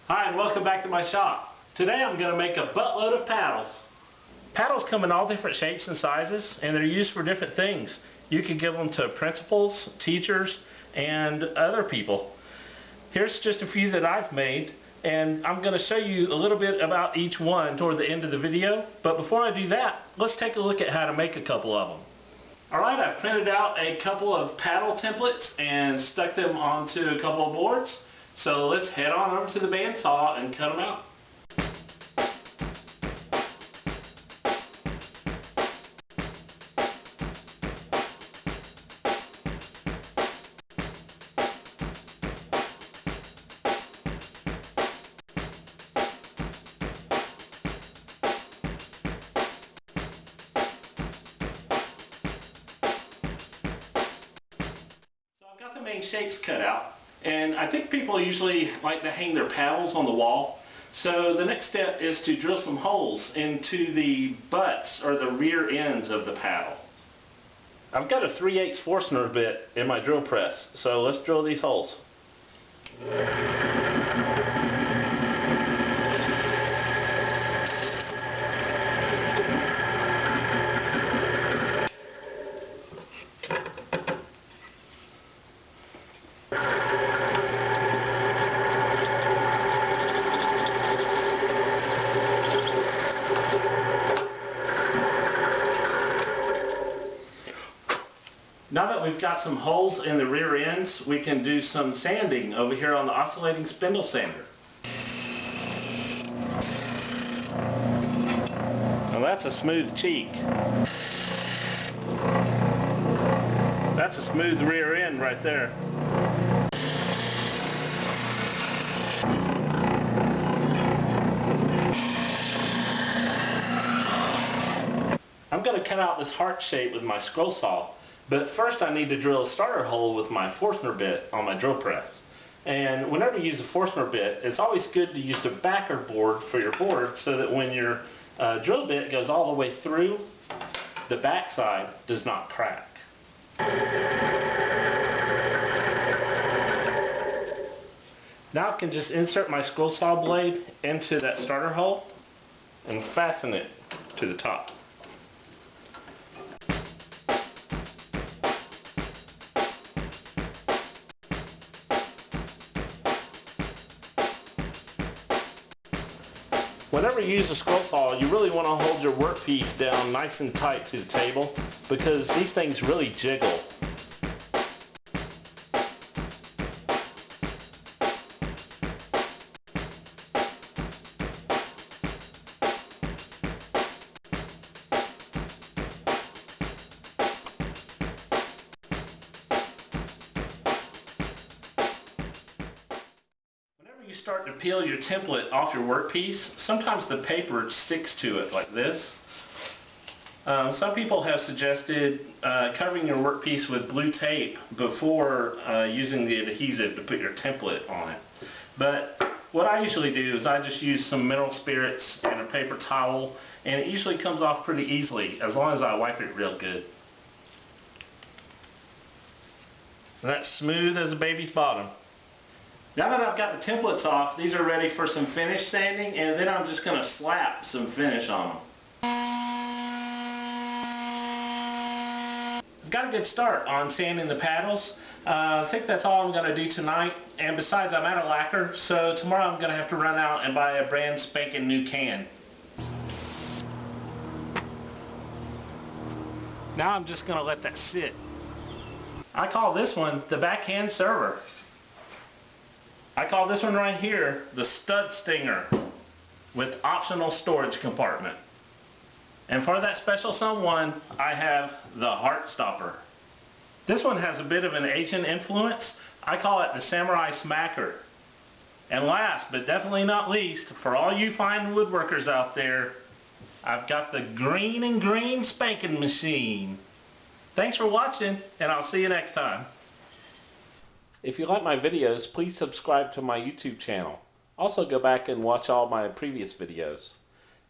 Hi, and welcome back to my shop. Today I'm going to make a buttload of paddles. Paddles come in all different shapes and sizes, and they're used for different things. You can give them to principals, teachers, and other people. Here's just a few that I've made, and I'm going to show you a little bit about each one toward the end of the video. But before I do that, let's take a look at how to make a couple of them. Alright, I've printed out a couple of paddle templates and stuck them onto a couple of boards. So let's head on over to the bandsaw and cut them out. The main shapes cut out, and I think people usually like to hang their paddles on the wall. So the next step is to drill some holes into the butts or the rear ends of the paddle. I've got a 3/8 Forstner bit in my drill press, so let's drill these holes. Now that we've got some holes in the rear ends, we can do some sanding over here on the oscillating spindle sander. Now that's a smooth cheek. That's a smooth rear end right there. I'm going to cut out this heart shape with my scroll saw. But first I need to drill a starter hole with my Forstner bit on my drill press. And whenever you use a Forstner bit, it's always good to use the backer board for your board so that when your drill bit goes all the way through, the backside does not crack. Now I can just insert my scroll saw blade into that starter hole and fasten it to the top. Whenever you use a scroll saw, you really want to hold your workpiece down nice and tight to the table because these things really jiggle. You start to peel your template off your workpiece, sometimes the paper sticks to it like this. Some people have suggested covering your workpiece with blue tape before using the adhesive to put your template on it. But what I usually do is I just use some mineral spirits and a paper towel, and it usually comes off pretty easily as long as I wipe it real good. And that's smooth as a baby's bottom. Now that I've got the templates off, these are ready for some finish sanding, and then I'm just going to slap some finish on them. I've got a good start on sanding the paddles. I think that's all I'm going to do tonight, and besides I'm out of lacquer, so tomorrow I'm going to have to run out and buy a brand spanking new can. Now I'm just going to let that sit. I call this one the backhand server. I call this one right here the stud stinger with optional storage compartment. And for that special someone, I have the heart stopper. This one has a bit of an Asian influence. I call it the samurai smacker. And last but definitely not least, for all you fine woodworkers out there, I've got the green and green spanking machine. Thanks for watching, and I'll see you next time. If you like my videos, please subscribe to my YouTube channel. Also go back and watch all my previous videos.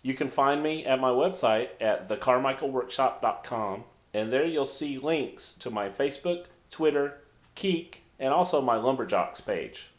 You can find me at my website at thecarmichaelworkshop.com, and there you'll see links to my Facebook, Twitter, Keek, and also my Lumberjocks page.